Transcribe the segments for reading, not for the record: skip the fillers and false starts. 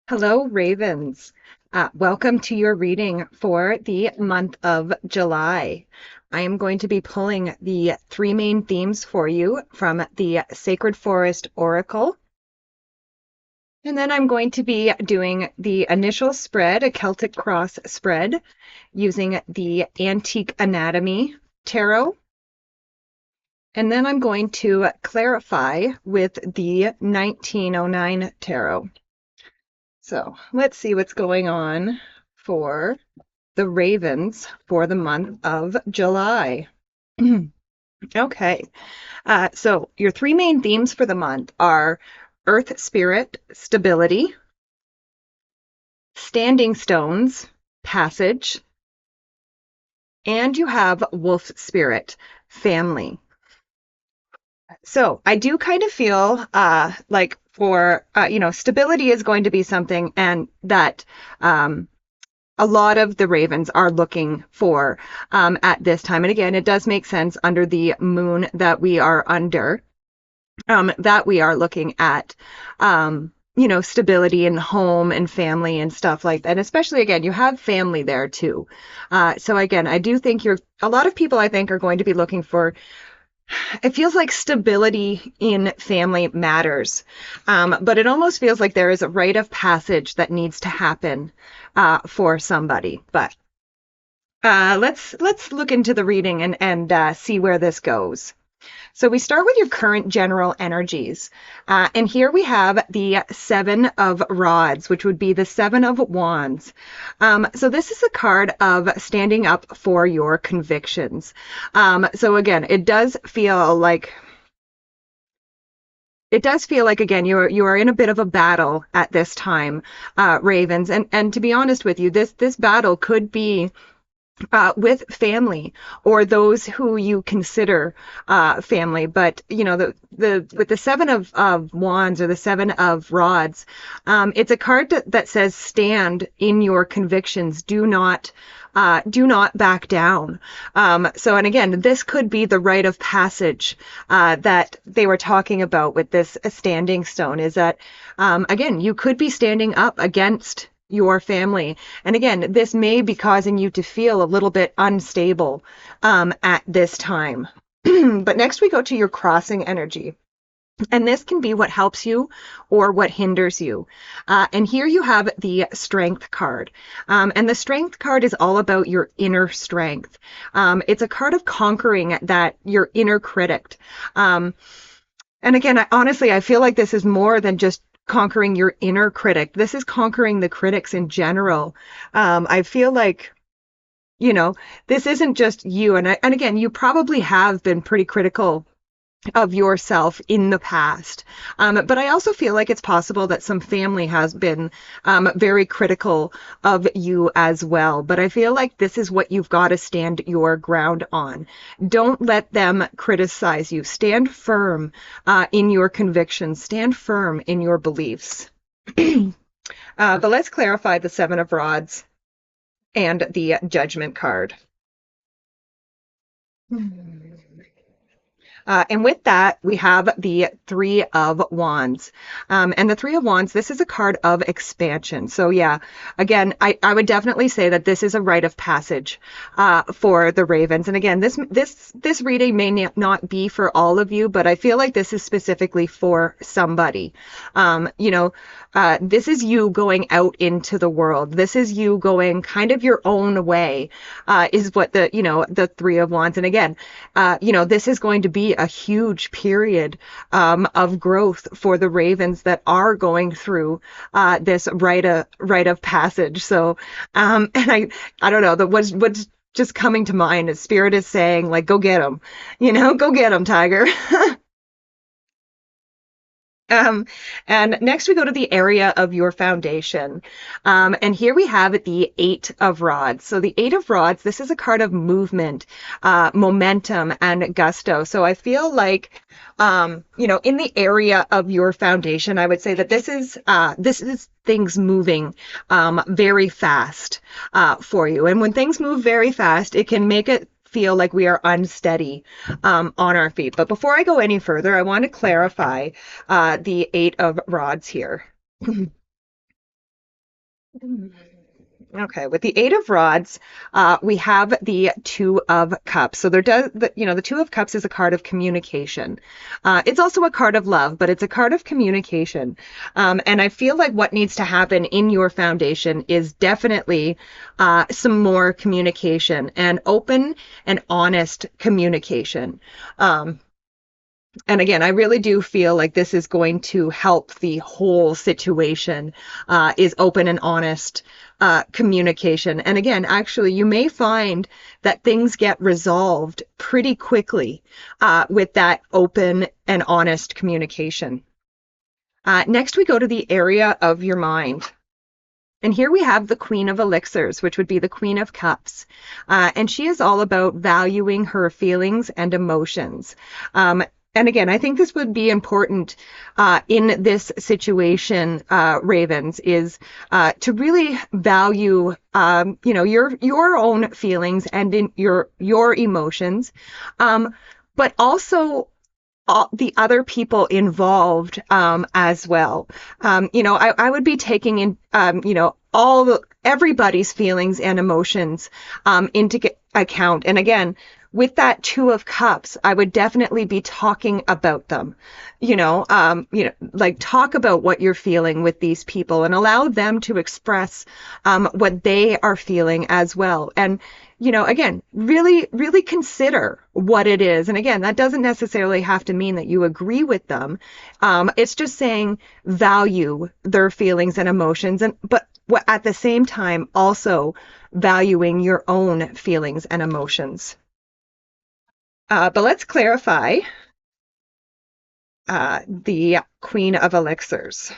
Hello, Ravens. Welcome to your reading for the month of July. I am going to be pulling the three main themes for you from the Sacred Forest Oracle. And then I'm going to be doing the initial spread, a Celtic cross spread, using the Antique Anatomy Tarot. And then I'm going to clarify with the 1909 Tarot. So let's see what's going on for the Ravens for the month of July. Okay, so your three main themes for the month are Earth Spirit, Stability, Standing Stones, Passage, and you have Wolf Spirit, Family. So I do kind of feel like for, stability is going to be something and that a lot of the Ravens are looking for at this time. And again, it does make sense under the moon that we are under, that we are looking at, stability in home and family and stuff like that. And especially, again, you have family there too. So again, I do think a lot of people I think are going to be looking for, it feels like stability in family matters, but it almost feels like there is a rite of passage that needs to happen for somebody. But let's look into the reading and see where this goes. So we start with your current general energies. And here we have the Seven of Rods, which would be the Seven of Wands. So this is a card of standing up for your convictions. So again, it does feel like again you are in a bit of a battle at this time, Ravens. And to be honest with you, this battle could be with family or those who you consider family. But the with the Seven of Wands or the Seven of Rods, it's a card that says stand in your convictions. Do not back down. So, and again, this could be the rite of passage that they were talking about with this standing stone, is that, again, you could be standing up against your family. And again, this may be causing you to feel a little bit unstable at this time. But next we go to your crossing energy. And this can be what helps you or what hinders you. And here you have the Strength card. And the Strength card is all about your inner strength. It's a card of conquering your inner critic. And again, honestly, I feel like this is more than just conquering your inner critic. This is conquering the critics in general. I feel like, this isn't just you. And again, you probably have been pretty critical of yourself in the past. But I also feel like it's possible that some family has been very critical of you as well. But I feel like this is what you've got to stand your ground on. Don't let them criticize you. Stand firm in your convictions. Stand firm in your beliefs. But let's clarify the Seven of Rods and the Judgment card. And with that, we have the Three of Wands. And the Three of Wands, this is a card of expansion. So yeah, again, I would definitely say that this is a rite of passage for the Ravens. And again, this reading may not be for all of you, but I feel like this is specifically for somebody. This is you going out into the world. This is you going kind of your own way, is what the Three of Wands. And again, this is going to be a huge period of growth for the Ravens that are going through this rite of passage. So, and I don't know, what's just coming to mind is Spirit is saying, like, go get them, go get them, Tiger. And next we go to the area of your foundation. And here we have the Eight of Rods. So the Eight of Rods, this is a card of movement, momentum, and gusto. So I feel like, in the area of your foundation, I would say that this is things moving very fast for you. And when things move very fast, it can make it feel like we are unsteady on our feet. But before I go any further, I want to clarify the Eight of Rods here. Okay, with the Eight of Rods, we have the Two of Cups. So there does, the Two of Cups is a card of communication. It's also a card of love, but it's a card of communication. And I feel like what needs to happen in your foundation is definitely some more communication and open and honest communication. Um, and again, I really do feel like this is going to help the whole situation, is open and honest communication. And again, actually, you may find that things get resolved pretty quickly with that open and honest communication. Next, we go to the area of your mind. And here we have the Queen of Elixirs, which would be the Queen of Cups. And she is all about valuing her feelings and emotions. And again, I think this would be important in this situation, Ravens, is to really value, your own feelings and in your emotions, but also all the other people involved as well. I would be taking in, everybody's feelings and emotions into account. And again, with that Two of Cups, I would definitely be talking about them. Like talk about what you're feeling with these people and allow them to express what they are feeling as well. And again, really, really consider what it is. And again, that doesn't necessarily have to mean that you agree with them. It's just saying value their feelings and emotions, but at the same time, also valuing your own feelings and emotions. But let's clarify the Queen of Elixirs.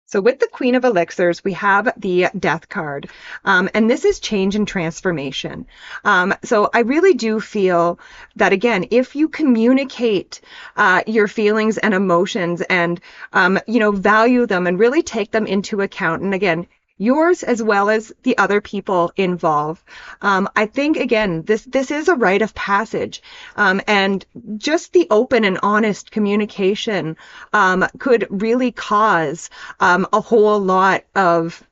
So with the Queen of Elixirs, we have the Death card, and this is change and transformation. So I really do feel that, again, if you communicate your feelings and emotions and, value them and really take them into account, and again, yours as well as the other people involved. I think, again, this is a rite of passage. And just the open and honest communication could really cause a whole lot of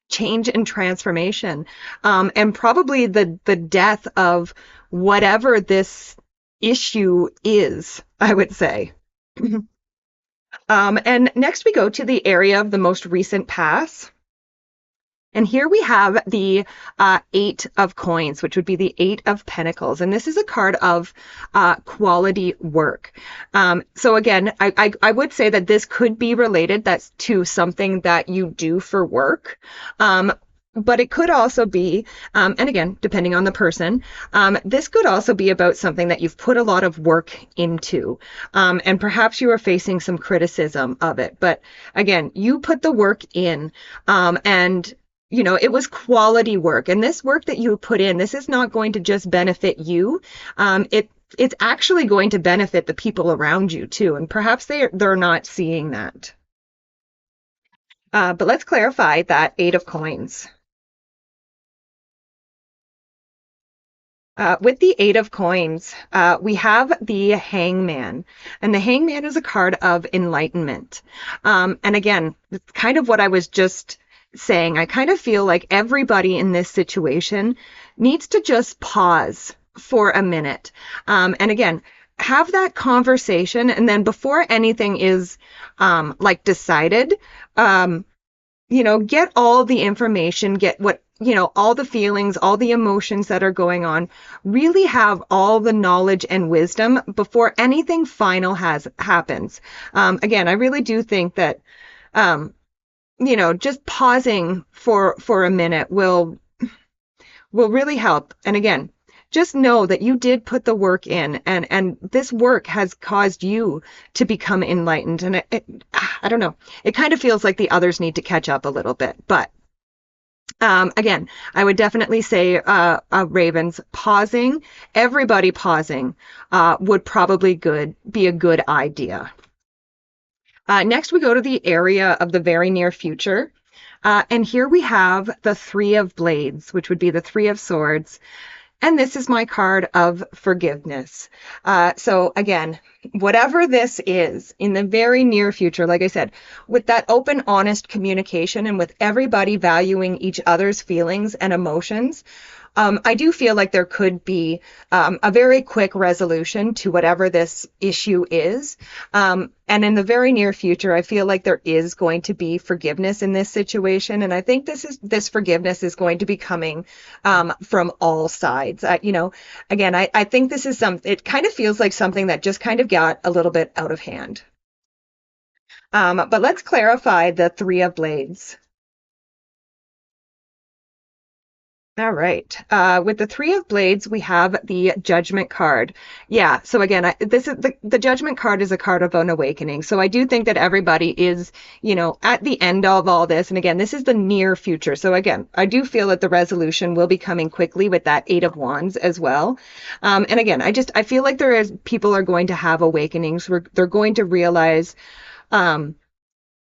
change and transformation, and probably the death of whatever this issue is, I would say. And next we go to the area of the most recent past. And here we have the Eight of Coins, which would be the Eight of Pentacles. And this is a card of quality work. So again, I would say that this could be related to something that you do for work. But it could also be, and again, depending on the person, this could also be about something that you've put a lot of work into. And perhaps you are facing some criticism of it. But again, you put the work in, and it was quality work. And this work that you put in, this is not going to just benefit you. It's actually going to benefit the people around you too. And perhaps they're not seeing that. But let's clarify that Eight of Coins. With the Eight of Coins, we have the Hangman, and the Hangman is a card of enlightenment. And again, it's kind of what I was just saying. I kind of feel like everybody in this situation needs to just pause for a minute. And again, have that conversation, and then before anything is decided, get all the information, get all the feelings, all the emotions that are going on, really have all the knowledge and wisdom before anything final happens. Again, I really do think that, just pausing for a minute will really help. And again, just know that you did put the work in, and this work has caused you to become enlightened. And I don't know, it kind of feels like the others need to catch up a little bit, but again, I would definitely say, Ravens, everybody pausing, would probably be a good idea. Next, we go to the area of the very near future. And here we have the Three of Blades, which would be the Three of Swords. And this is my card of forgiveness. So again, whatever this is in the very near future, like I said, with that open, honest communication and with everybody valuing each other's feelings and emotions, I do feel like there could be a very quick resolution to whatever this issue is. And in the very near future, I feel like there is going to be forgiveness in this situation. And I think this forgiveness is going to be coming from all sides. Again, I think this is it kind of feels like something that just kind of got a little bit out of hand. But let's clarify the Three of Blades. All right. With the Three of Blades, we have the Judgment card. Yeah. So again, this is the Judgment card is a card of an awakening. So I do think that everybody is, at the end of all this. And again, this is the near future. So again, I do feel that the resolution will be coming quickly with that Eight of Wands as well. And again, I feel like people are going to have awakenings where they're going to realize, you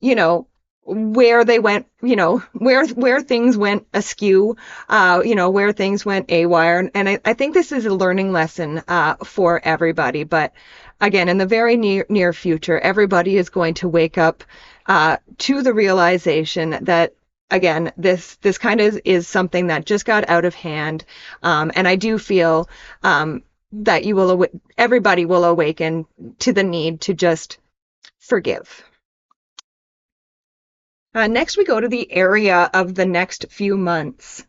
know, where they went, where things went askew, where things went awry. And I think this is a learning lesson for everybody. But again, in the very near future, everybody is going to wake up to the realization that, again, this kind of is something that just got out of hand. And I do feel that everybody will awaken to the need to just forgive. Next, we go to the area of the next few months.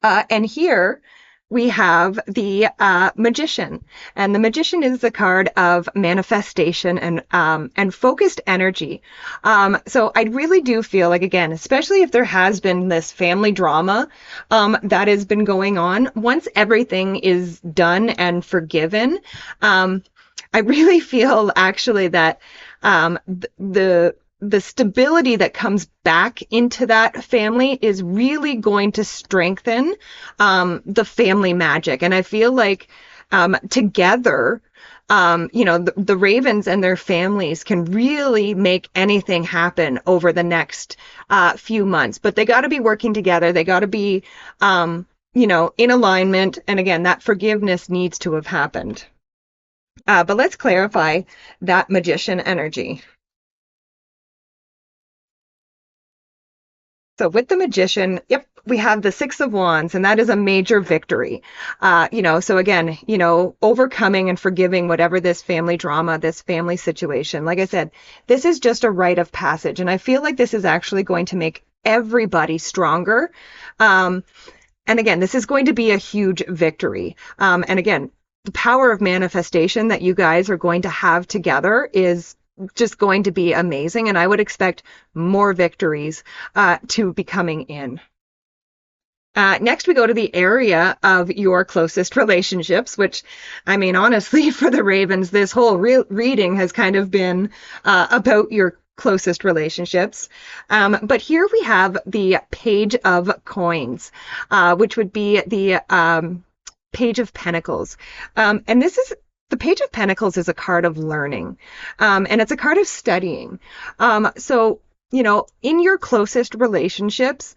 And here we have the Magician. And the Magician is the card of manifestation and focused energy. So I really do feel like, again, especially if there has been this family drama that has been going on, once everything is done and forgiven, I really feel actually that the stability that comes back into that family is really going to strengthen the family magic. And I feel like together, the Ravens and their families can really make anything happen over the next few months. But they got to be working together. They got to be, in alignment. And again, that forgiveness needs to have happened. But let's clarify that Magician energy. So with the Magician, yep, we have the Six of Wands, and that is a major victory. So again, overcoming and forgiving whatever this family drama, this family situation. Like I said, this is just a rite of passage, and I feel like this is actually going to make everybody stronger. And again, this is going to be a huge victory. And again, the power of manifestation that you guys are going to have together is just going to be amazing. And I would expect more victories to be coming in. Next, we go to the area of your closest relationships, which, I mean, honestly, for the Ravens, this whole reading has kind of been about your closest relationships. But here we have the Page of Coins, which would be the Page of Pentacles. And the Page of Pentacles is a card of learning, and it's a card of studying. So, in your closest relationships,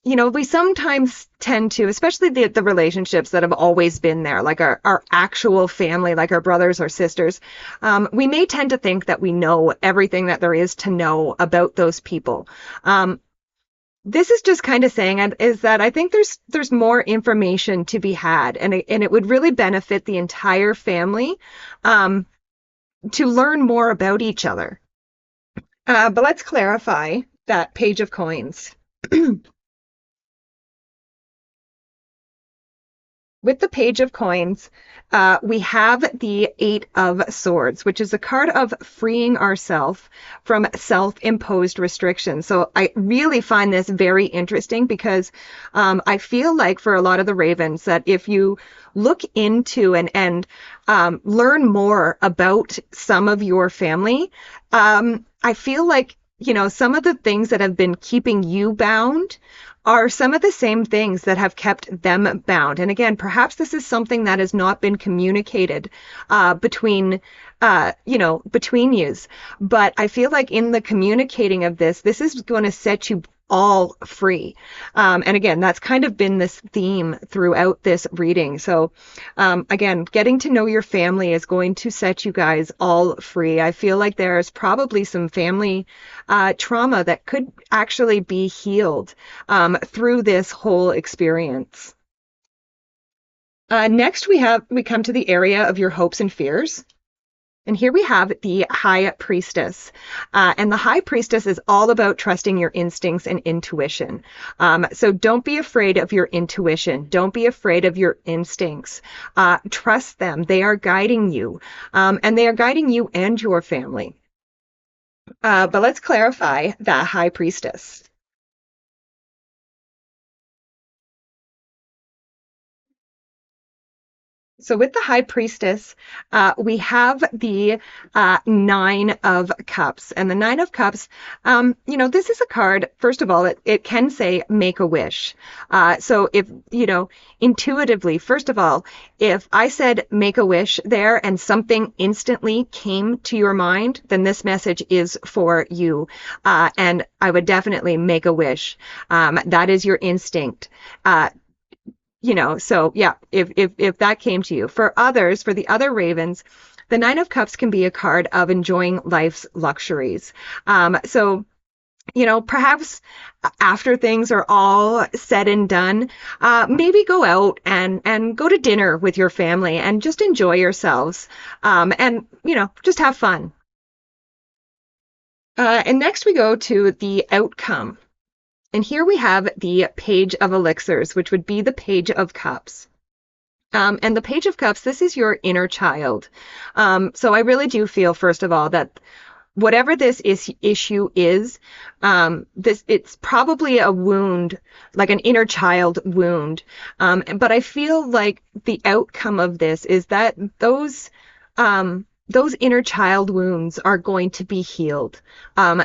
we sometimes tend to, especially the relationships that have always been there, like our actual family, like our brothers or sisters, we may tend to think that we know everything that there is to know about those people. This is just kind of saying is that I think there's more information to be had, and it would really benefit the entire family to learn more about each other. But let's clarify that Page of Coins. With the Page of Coins, we have the Eight of Swords, which is a card of freeing ourselves from self-imposed restrictions. So I really find this very interesting because I feel like for a lot of the Ravens that if you look into and learn more about some of your family, I feel like, some of the things that have been keeping you bound are some of the same things that have kept them bound. And again, perhaps this is something that has not been communicated between yous. But I feel like in the communicating of this is going to set you all free. And again, that's kind of been this theme throughout this reading. So again, getting to know your family is going to set you guys all free. I feel like there's probably some family trauma that could actually be healed through this whole experience. Next, we come to the area of your hopes and fears. And here we have the High Priestess. And the High Priestess is all about trusting your instincts and intuition. So don't be afraid of your intuition. Don't be afraid of your instincts. Trust them. They are guiding you. And they are guiding you and your family. But let's clarify that High Priestess. So with the High Priestess, we have the Nine of Cups. And the Nine of Cups, this is a card, first of all, it can say make a wish. So if, intuitively, first of all, if I said make a wish there and something instantly came to your mind, then this message is for you. And I would definitely make a wish. That is your instinct. So yeah, if that came to you. For others, for the other ravens, the Nine of Cups can be a card of enjoying life's luxuries. So perhaps after things are all said and done, maybe go out and go to dinner with your family and just enjoy yourselves, and just have fun. And next we go to the outcome. And here we have the Page of Elixirs, which would be the Page of Cups. And the Page of Cups, this is your inner child. So I really do feel, first of all, that whatever this issue is, it's probably a wound, like an inner child wound. But I feel like the outcome of this is that those inner child wounds are going to be healed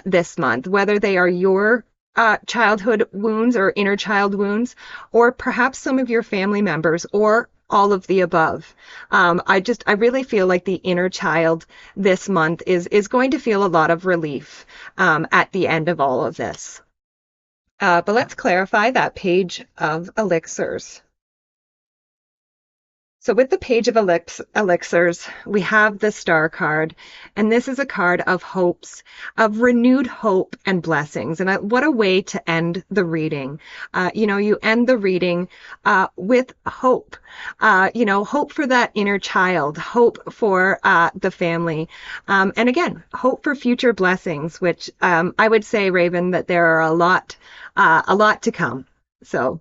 this month, whether they are your childhood wounds or inner child wounds, or perhaps some of your family members, or all of the above. I really feel like the inner child this month is going to feel a lot of relief at the end of all of this. But let's clarify that Page of Elixirs. So with the Page of Elixirs, we have the Star card, and this is a card of hopes, of renewed hope and blessings. And what a way to end the reading. You end the reading with hope. Hope for that inner child, hope for the family, and again, hope for future blessings, which I would say, Raven, that there are a lot to come. So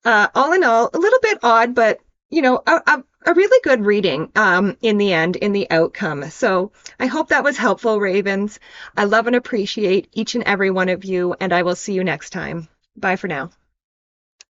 all in all, a little bit odd, but a really good reading in the end, in the outcome. So I hope that was helpful, Ravens. I love and appreciate each and every one of you, and I will see you next time. Bye for now.